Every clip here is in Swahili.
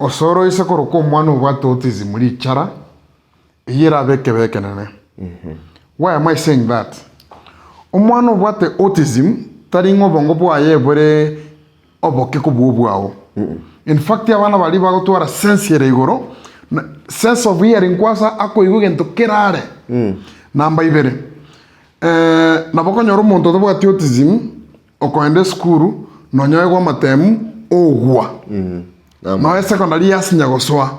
Osoro ise koroko mwana ubwate autism lichara yera beke nene. Why am I saying that? Omwana ubwate autism tari ngobongo bwaye bore oboke kububwawo. In fact abana bali bagotwara sense yere igoro sense of hearing kwasa ako igugento kerare. Namba ibere. Naboko nyoro muntu tobwate autism okoende skuru nonyoe gwa matemu ogwa. No secondary yasinya goswa.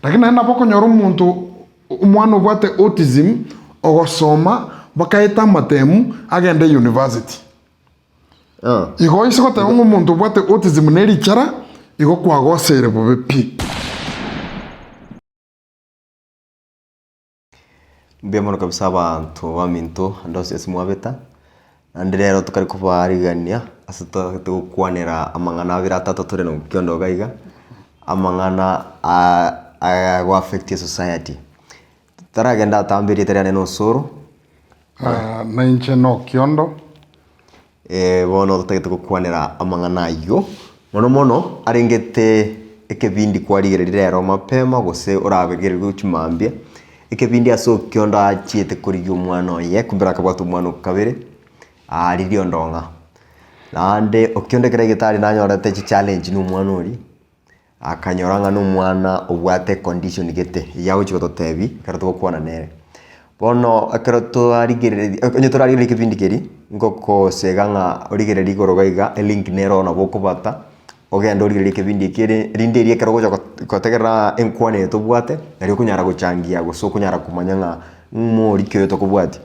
Lakini naboko nyoro muntu umwana ubwate autism ogosoma bakaita matemu agende university. Igo ise gote umuntu ubwate autism nerichara igo kwagosere bobe pi. Mbemo kabisa abantu baminto ndose simwabeta ndirero tukari kubarigania asata tukwanira amangana abira atatu turi no kyondo gaiga amangana go affect society taragenda tambiri terane no soro na inche no kyondo bono tutagete kukwanira amangana yo mono arengete ekebindi kwarigerera rero mapema gose urabegererwa uchimambia ekebindi aso kyondo achiete kuri umwana ye kumbera kabatu umwana kabere aririo ndonga nande okyondekera gitari nanyorete challenge n'umwana uri akanyoranga n'umwana obwate condition gete yawo chiko totebi karato kwana nere bono akarato arigerera onyetora ari ekebindi keri ngoko seganga origerera igorogaiga link nero na bokobata ogenda origerera ekebindi keri rinderie karago kotegera enkwane tobwate nari kunyara guchangia guso kunyara kumanyanga muri kyo tokobwate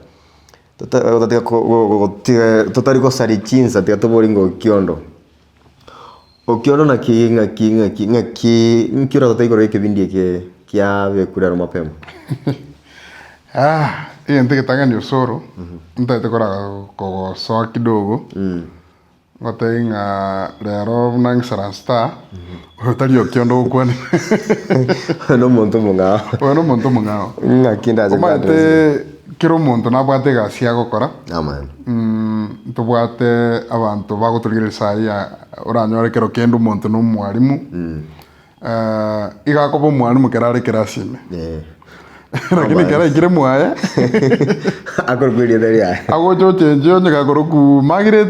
totari ko sari chinsa tia tobori ngo kyondo okyondo na kinga nkira totai gore ekebindi kia bekurero mapema Iyo ntike tangani usoro ntaite kora ko so kidogo ngotenga lero nang sarasta otari okyondo kwani no monto mungao no monto mungao ngakinda zakate kiro muntu nabwate gasia gukora amen tubwate abantu bagutugirisa ya uranyore kiro kendo muntu no mwarimu igakobo mwarimu kerare kirasime lakini kera ikire mwaya akorgwiri dari ya agojo chenjo nyaka koroku Margaret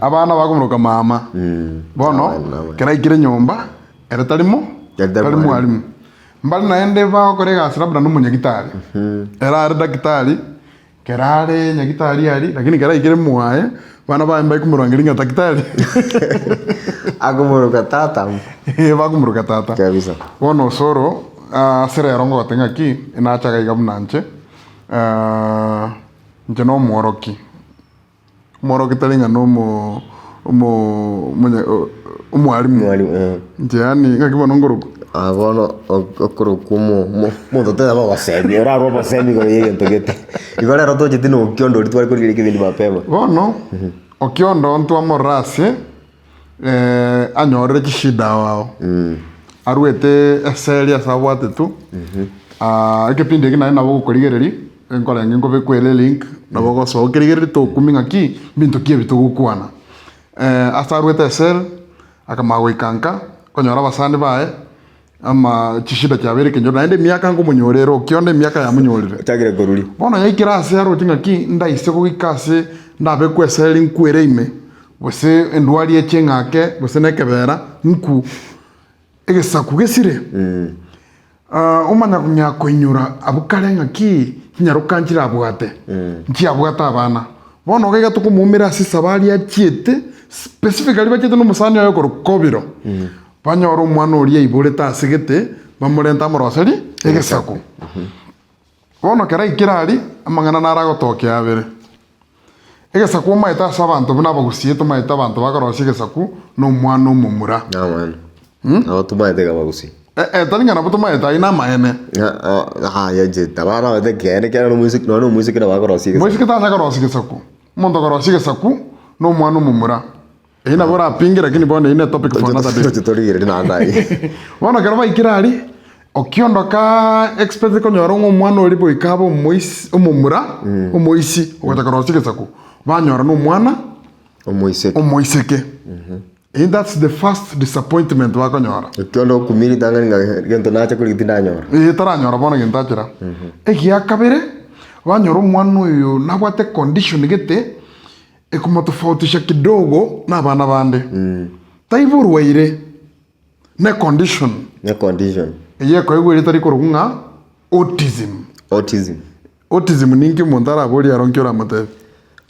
abana bagumuruka mama bono kera ikire nyomba era talimo mwarimu mbali naende bakore gasira bra n'umunyagitari era ari dakitari kerare nyagitari ari lakini kera ikire mwaya bana bambaye kumurangiringa dakitari agumuruka tata bagumuruka tata kabisa bono soro sere yarongo gatenga ki inachaga igabunanche nje no mworoki talinga no umwalimu yani ngakibona ngoruko abono okurukumo mundo tena bagasemi ora roba semi gore yento gete igora roto jiti no kyondo ritwari kuri kibindi mapema bono okyondo ntwa morase anyorere kishida wao aruete eseria sabwate tu ekepindi kina na bogo korigereri enkora ngengo bekwele link na bogo so korigereri to kuminga ki bintu kiebi to gukwana asa aruete esel akamago ikanka konyora basande bae ama chishida cyabere kenyo naende miaka ngo munyorero kionde miaka ya munyorere tagire goruri bona yikira ase arutinga ki ndaise ko gikase ndabe kweseli nkwere ime bose endwari echengake bose nekebera nku egesaku gesire umanya kunyako inyura abukarenga ki kinyarukanjira abwate nki abwata abana bono gega tukumumira sisabari achiete specifically bachete no musani yo korokobiro banyora umwana uri ibureta asigete bamurenta moroseri egesaku bono kera ikirari amangana naragotoke abere egesaku maita sabantu buna bagusieto maita abantu bagorosi egesaku no mwana umumura amen tumaete gabagusi talinga na tumaete ina maene ya jeta bara de kene no music na bagorosi music ta sagorosi egesaku mondo gorosi egesaku no mwana umumura ina bora pingira lakini bona ina topic for another day tutorial na ndai bona karaba ikirari okiondoka expect ko nyoro umwana uri bo ikabo umumura umuisi ogata gorosi egesaku banyora no mwana umuiseke And that's the first disappointment wakonyora. Kiondo kumiri tangani gento nacha kuri tindanyora. Taranyora bono gintachira. Egia kabere wanyora omwana oyo nabwate condition gete ekumotofautisha kidogo n'abana bande. Taivurwaire ne condition. Eye ko igwire tari kurunga autism ninki montara abori aronkira mate.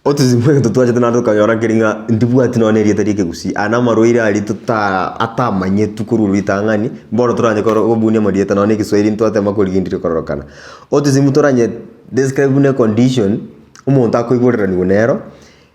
Autism to twaje tana kanyora kiringa ndibwati no neri tari kegusi ana maroire ali tuta atamanye tukuru itangani boro turanye ko obunie modieta no ne Kiswahili ntwate makurigindire korokana. Autism turanye describe ne condition umuntu akoigurira ni gunero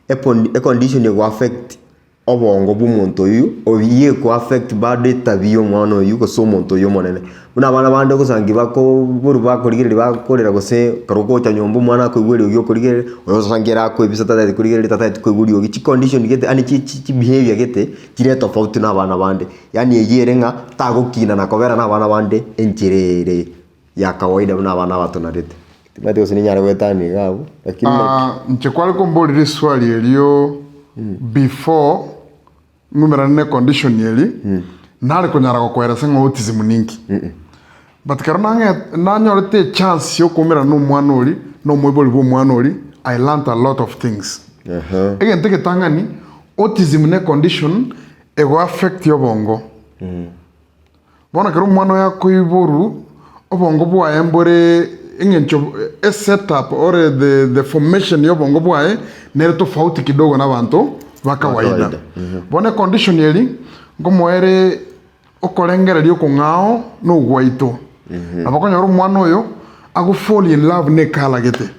e condition ye affect obongo bw'umuntu uyu obiye ko affect bade tabiyo mwana uyu ko so muntu uyu monene una bana bande kusangi bako buru bakurigire bakorera gose karoko cha nyombo mwana ko igwere uyo kurigire oyo sangira ko ibisa tata kurigire tata ko iguri uyo chi condition gete ani chi behavior gete kire tofauti na bana bande yani yeyere nga tagukina na kobera na bana bande enchirere ya kawaida na bana batu na rete timati osininyara wetani gabu lakini nchekwali komboli swali elio before numera ne condition yeli nari kunyara kokwera senga autism ninki but karana nanyorete chance yo kumira no mwana oli no mweboli bo mwana oli I learned a lot of things again take tangani autism ne condition ego affect yo bongo bona kero mwana ya kuiboru obongo bwa embore ingencho a setup or the formation yo bongo bwa nere tofauti kidogo na bantu bakawaida bona condition yeli ngomoere okolengera lyo kungao no gwaito abakonyoro mwana oyo ago fall in love ne kala gete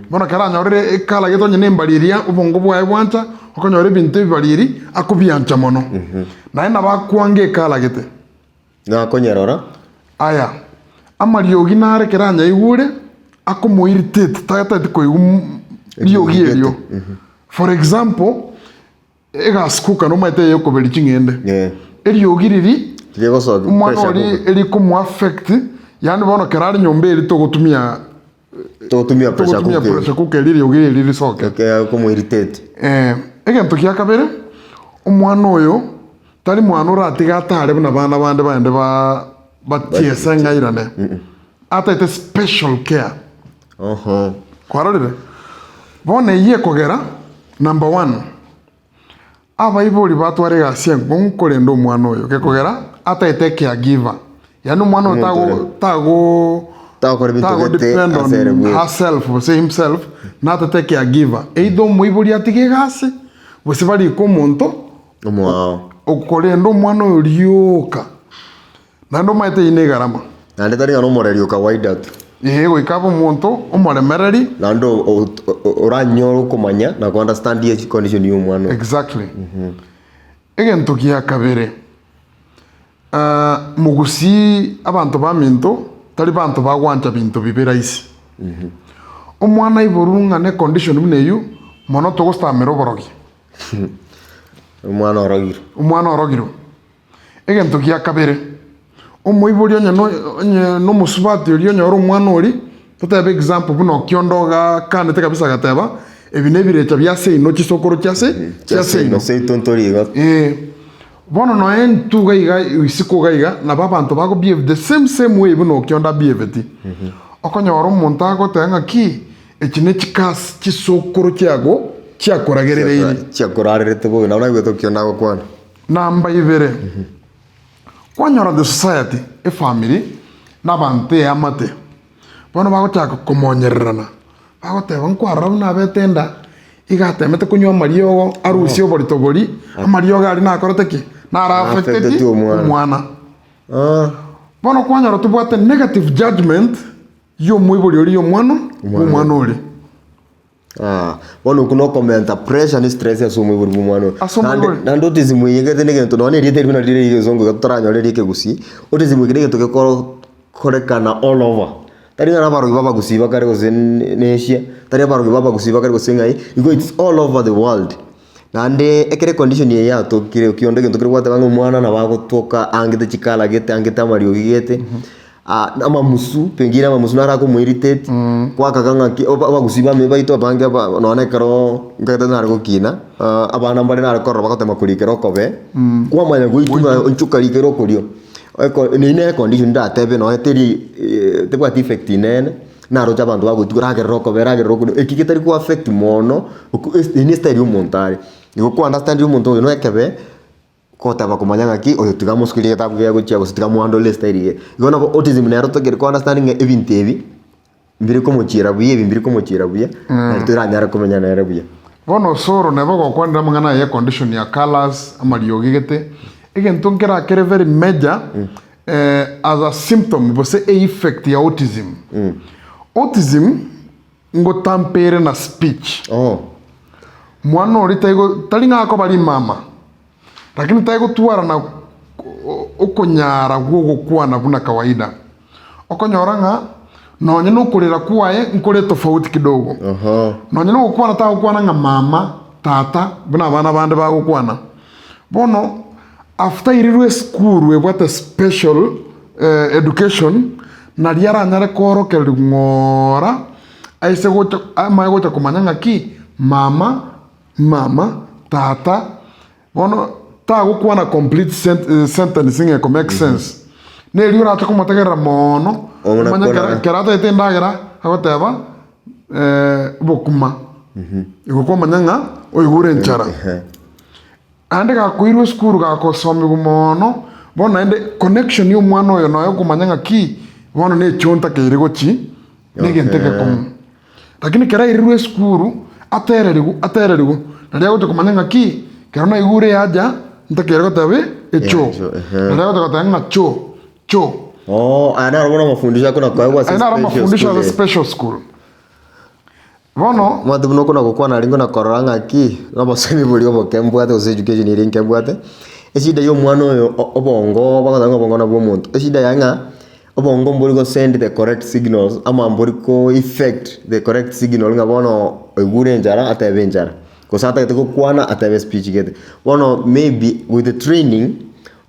bona kala nyorere kala geto nyene mbaliria ubongo bwa bwanta okonyore bintu bibaliri akubiancha mono na ina bakwange kala gete na konyerora aya amariogi nare keranya igure akomoirritate tata ko riogi elio for example ega skuka no mate yo ko beli chingende eriogi riri umwana oli eri ko affect yani bono kerari nyombe eri to gutumia pressure cooker riri soke ko moirritate egento kya kabere umwana oyo tari mwana uratiga tare buna bana bande bande batiesa ngairane ata ite special care kwarorire bone iye kogera number 1 aba ibori batware gasie ngonkorendo mwana oyo ke kogera ata ite caregiver yani mwana tago depend on herself say himself not to take caregiver eido muibori atige gase bose bari ko monto okorendo mwana oyo rioka nando maite ine garama nande tari no morerio kawaida tu go ikabo monto omoremereri nando oranyoro kumanya na ku understand the condition you mwana exactly egento kia kabere mugusi abantu baminto tari bantu bagwanja bintu biberaisi omwana iborunga ne condition bineyu mono to gustamero borogi omwana orogiro egento kia kabere omoiborio no musubati olio nyoro mwana ori tutabe example buno kiondoga kanete kabisa gateba ebinebirecha byase ino chisokoro cyase no sei tontoriga bono no entu gaiga isiko gaiga na babantu bago behave the same way buno kionda behave ti okonyoro muntu agotenga ki ekine chikas chisokoro cyago cyakorarerete bo na unagweto kiona gukwana namba ibere kwanyora the society a family nabante amate bono bagochaka kumonyererana bagoteba nkwara na betenda igatemete kunywa mariogo arusi oboritobori amariogo ari nakorote ki nara affected mwana bono kwanyora tubwate negative judgment yo mwibori ori yo mwana ori bono kuno commenta pressure ni stress ya sumu iburu mwana nando tizimu yingete ne gento none rite bino rire zongo gatoranyo rire kegusi otizimu kire gento ke korekana all over tari na baro baba gusiba kare gose nesia tari baro baba gusiba kare gose ngai it's all over the world nande ekere condition ye ya to kire kionde gento kire kwata bango mwana na bago toka angete chikala gete angete amario gete amamusu pengine amamusu narakumwiritate gwakagang'aki abagusi baito abange none kero ngagete narigokina abana mbare narekorora bagotema kurikera okobe kwamanya gwitunga nchukarikera okorio nine condition ndatebe no eteri tebwati effect inene narocha abandu bagotugora agerera okorio ekigitari ku affect mono ini style omontari igo ku understand omonto oyo no ekebe kotaba kumanya ngaki oyo tigamuskirie getabu gya gochia gositigamuando le style ye igo nabo autism nero togere ku understanding ebintu ebi mbiri kumuchira buye mbiri kumuchira buye na turanyara kumenya nere buye bono soro nebo gokwandira mangana ya condition ya colors amario gigete egento ngera kere very major as a symptom bose a effect ya autism autism ngo tampere na speech mwana ori talinga ko bali mama lakini taigo tuara na okonyara gugo kwana buna kawaida okonyoranga nonye nukurira kwae nkore tofauti kidogo nonye nukwana ta kwana nga mama tata buna abana bande bagukwana bono after irirwe school we what a special education na riara nyare koro kelngora aise gocha ama gocha kumanya ngaki mama tata bono ta gukwana complete sentence nge make sense ne riura ta kumategera mono manya kerata etendagera agoteba bokuma igoko manyanga oyigure nchara ande ga kuirwe skuru ga kosomi gumono bona ende connection yo mwana oyo no yokumanyanga ki bona ne chonta ke irigochi nege nteke kom lakini kera irirwe skuru atererigu ndia gote kumanyanga ki kera no igure aja ntakere gotabe echo ndia gote gotanga cho ana robona mafundisha kuna kwa special ana mafundisha special school bono mwatu no kuna gukwana ringo na kororanga ki ngabasemi buli obokembwate ose education iri nkembwate esida yo mwana oyo obongo bagatanga obongo na bwo muntu esida yanga obongo mbuli go send the correct signals ama mbuli ko effect the correct signal ngabono egure njara atebe njara kosata gete kwana atebe speech gete bono maybe with the training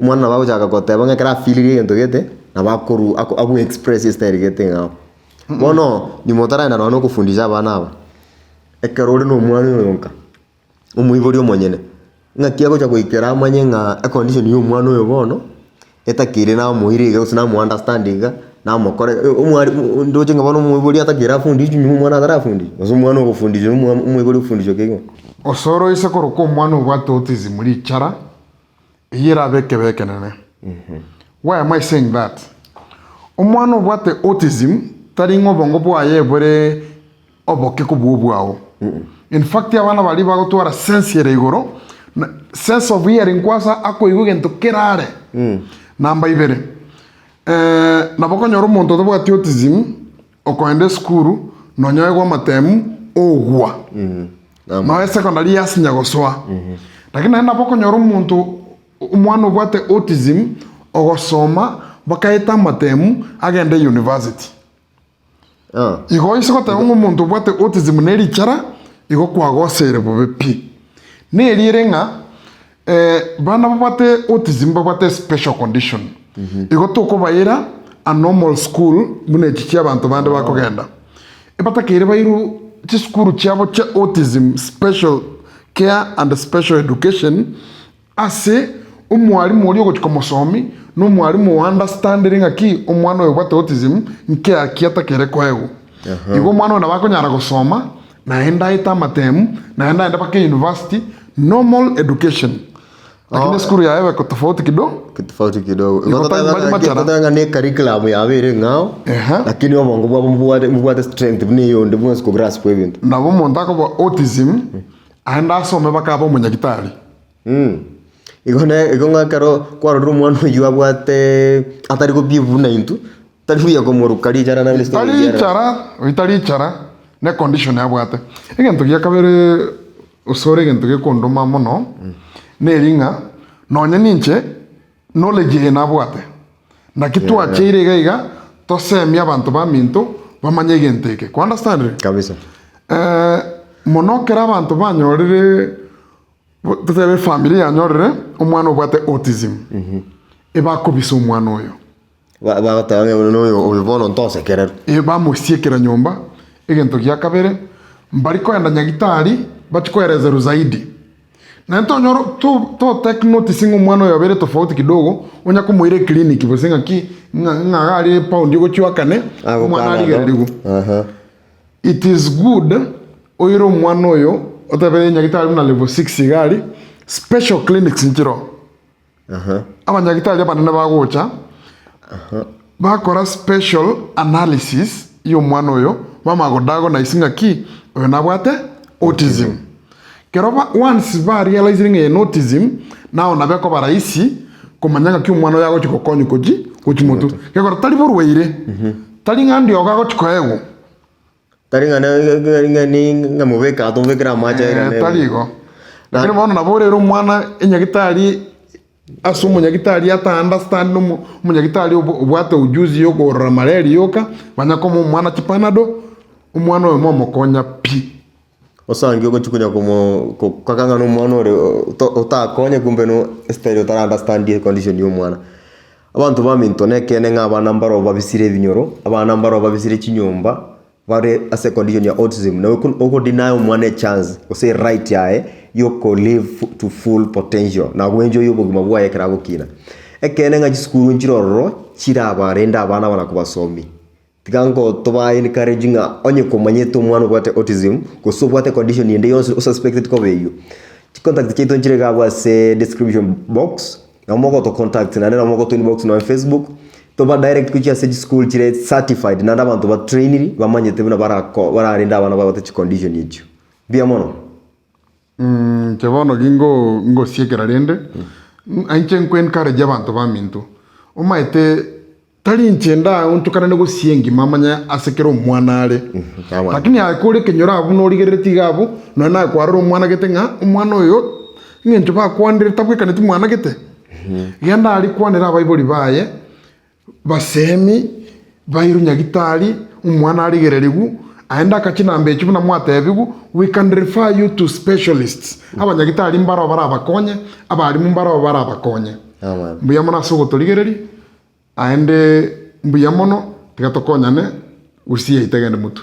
umwana bago chaka koteba ngakera feel gento gete na bakuru agu express style gete ngao bono ni motara na no kufundisha abana aba ekerore no mwana yonka umuibori omonyene ngakia gocha goikera amanye nga a condition yo mwana oyo bono etakire na muhiri gose na mu understanding na mukore umwari ndoje ngabona umuibori atakira fundisha nyumu mwana atarafundi ozo mwana ogufundisha umuibori ufundisha kego osoro ise koroko mwana obwato autism muri chara yera beke nene why am I saying that omwana obwate autism taringo bongo bwaye bore oboke kububwao in fact abana bali bagotwara sense yere igoro sense of hearing kwasa akoigo gento kerare namba ibere naboko nyoro muntu tobwate autism okoende skuru nonyoe gwa matemu ogwa no secondary yasinya goswa lakini naboko nyoro muntu umwana obwate autism ogosoma bakaita matemu agende university igo isokota umuntu bwate autism neri chara igo kwagosere bobe pi neri renga bana bwate autism bwate special condition igo toko bayira a normal school mune chichi abantu bande bakogenda ebata kire bayiru chi school chabo cha autism special care and special education ase umwalimu oli ogochikomosomi no mwalimu understanding aki omwana oyo bwate autism nke akiata kere kwego igo mwana na bakonyara gusoma naenda ita matemu naenda mpaka university normal education lakini skuru ya ewe tofauti kidogo ngotanga ne curriculum ya bere ngao lakini obongo bwabumbuwate strength bune yo ndibwo siko grasp event nabo mondako bwa autism aenda asome bakabo munyagitari igona karo kwaruru mwana uyu abwate atari ko bivuna intu tari buya ko morukari jara na list itari chara ne condition yabwate egento gya kabere usore egento ge kondoma mono ne ringa nonye ninche knowledge na bwate na kitu achire gaiga to semia abantu ba minto bamanye genteke ku understand kabisa mono kera abantu banyorere tutebe familia nyorere omwana obwate autism eba kubisa omwana oyo bagotanga no ubibono ntosekerera bamusiekera nyumba egento gia kabere mbari kwenda nyagitari batikoereza zaidi na ntonyoro to take notice umwana oyo abere tofauti kidogo onya kumuire clinic bosenga ki ngari pound yugo chiwakane umwana ari gerigu it is good oiro umwana oyo otabere nyagitari na level 6 gari special clinics nchiro abanyagitari abanene bagocha bakora special analysis yo mwana oyo bamagodago na isinga ki oyo nabwate autism keroba once ba realizing a autism now nabeko baraisi kumanyanga ki mwana yago chikokonyo koji kuchimutu kekora tali borweire tali ngandi ogago chikoego tali ngani ngamubeka atumvekera macha taligo lakini bona naborero mwana enyagitari aso munyagitari ata understand no munyagitari obwate ujuzi yo gorora malaria yoka banyako mwana chipanado umwana oyo momokonya pi osangi uko chikunya como kakanga no mwana ore utakonye kumbe no stereo tara understand the condition yo mwana abantu bamintone kene ngabana mbaro babisire binyoro abana mbaro babisire chinyomba bare ase condition ya autism na uko deny mwana chance ose right yae yoko live to full potential na gwenjo yo bugima bwa yekera gukina ekene nga chiskuru nchiroro chira barenda abana bana kubasomi tigango toba encouraging onye komanyeto mwana bwate autism ko bwate condition yende yo suspected ko beyo contact kito nchirega bwa se description box na moko to contact na nena moko to inbox na Facebook toba direct kuchia stage school chire certified na ndabantu ba trainee bamanyete bina bararenda abana bwate condition yicho bia mono chebono ngo siekera rende anche encourage abantu bamintu omaite tali nchenda untukana nego siengi mamanya asekero mwana ale lakini akore kenyora abuno rigereti gabo no na kwarro mwana getenga umwana oyo ngencho ba kwandire tabwe kaneti mwana gete genda ali kwanira abayiboli baye basemi bairunya gitari umwana ali gererigu aenda kachina mbechu na mwatebigu we can refer you to specialists abanyagitari mbaro barabakonye abali mbaro barabakonye mbuya mona sogo toligereri aende mbuya mono tigatokonyane usiye itegende mutu